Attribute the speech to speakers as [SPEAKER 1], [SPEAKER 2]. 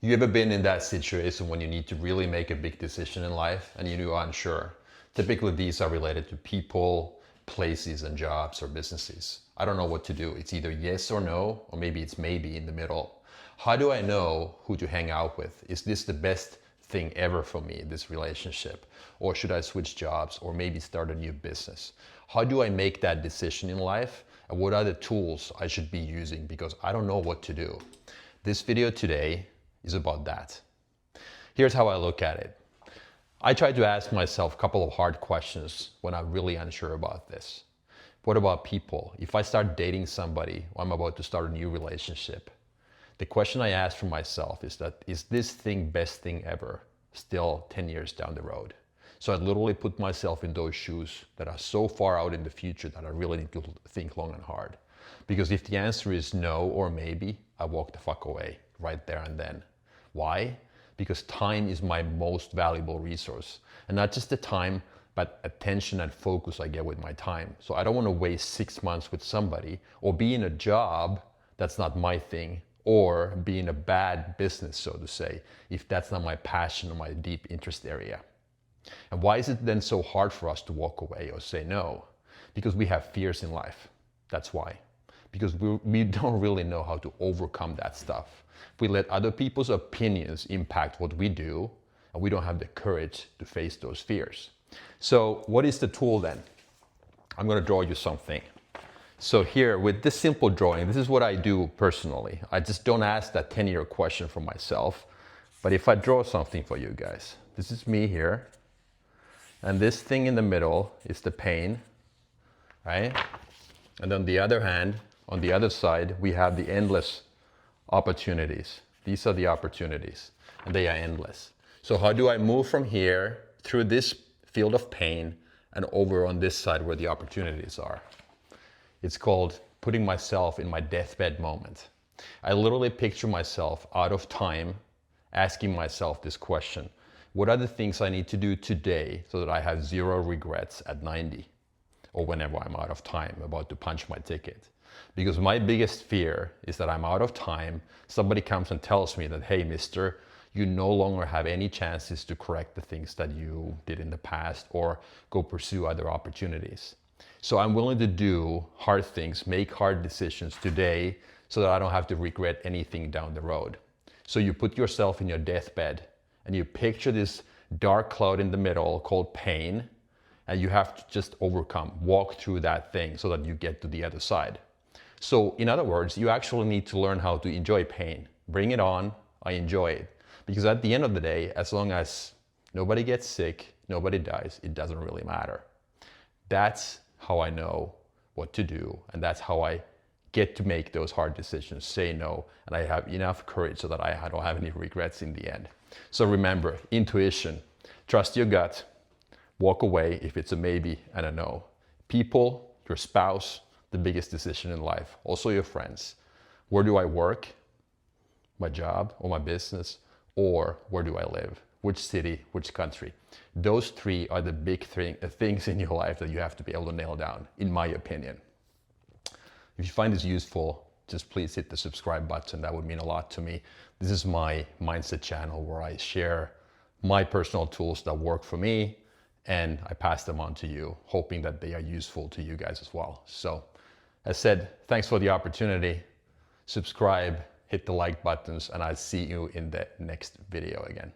[SPEAKER 1] You ever been in that situation when you need to really make a big decision in life and you're unsure? Typically, these are related to people, places, and jobs or businesses. I don't know what to do. It's either yes or no, or maybe it's maybe in the middle. How do I know who to hang out with? Is this the best thing ever for me, this relationship? Or should I switch jobs or maybe start a new business? How do I make that decision in life? And what are the tools I should be using? Because I don't know what to do. This video today is about that. Here's how I look at it. I try to ask myself a couple of hard questions when I'm really unsure about this. What about people? If I start dating somebody or I'm about to start a new relationship, the question I ask for myself is that, is this thing best thing ever still 10 years down the road? So I literally put myself in those shoes that are so far out in the future that I really need to think long and hard. Because if the answer is no or maybe, I walk the fuck away right there and then. Why? Because time is my most valuable resource. And not just the time, but attention and focus I get with my time. So I don't want to waste 6 months with somebody or be in a job that's not my thing, or be in a bad business, so to say, if that's not my passion or my deep interest area. And why is it then so hard for us to walk away or say no? Because we have fears in life. That's why. Because we don't really know how to overcome that stuff. We let other people's opinions impact what we do, and we don't have the courage to face those fears. So what is the tool then? I'm going to draw you something. So here, with this simple drawing, this is what I do personally. I just don't ask that 10-year question for myself. But if I draw something for you guys, this is me here. And this thing in the middle is the pain, right? And on the other hand, on the other side, we have the endless opportunities. These are the opportunities, and they are endless. So how do I move from here through this field of pain and over on this side where the opportunities are? It's called putting myself in my deathbed moment. I literally picture myself out of time asking myself this question. What are the things I need to do today so that I have zero regrets at 90 or whenever I'm out of time, about to punch my ticket? Because my biggest fear is that I'm out of time, somebody comes and tells me that, hey, mister, you no longer have any chances to correct the things that you did in the past or go pursue other opportunities. So I'm willing to do hard things, make hard decisions today so that I don't have to regret anything down the road. So you put yourself in your deathbed and you picture this dark cloud in the middle called pain, and you have to just walk through that thing so that you get to the other side. So in other words, you actually need to learn how to enjoy pain. Bring it on, I enjoy it. Because at the end of the day, as long as nobody gets sick, nobody dies, it doesn't really matter. That's how I know what to do, and that's how I get to make those hard decisions, say no, and I have enough courage so that I don't have any regrets in the end. So remember, intuition, trust your gut, walk away if it's a maybe and a no. People, your spouse, the biggest decision in life, also your friends. Where do I work? My job or my business? Or where do I live? Which city, which country? Those three are the big things in your life that you have to be able to nail down, in my opinion. If you find this useful, just please hit the subscribe button. That would mean a lot to me. This is my mindset channel where I share my personal tools that work for me, and I pass them on to you, hoping that they are useful to you guys as well. So, as said, thanks for the opportunity. Subscribe, hit the like buttons, and I'll see you in the next video again.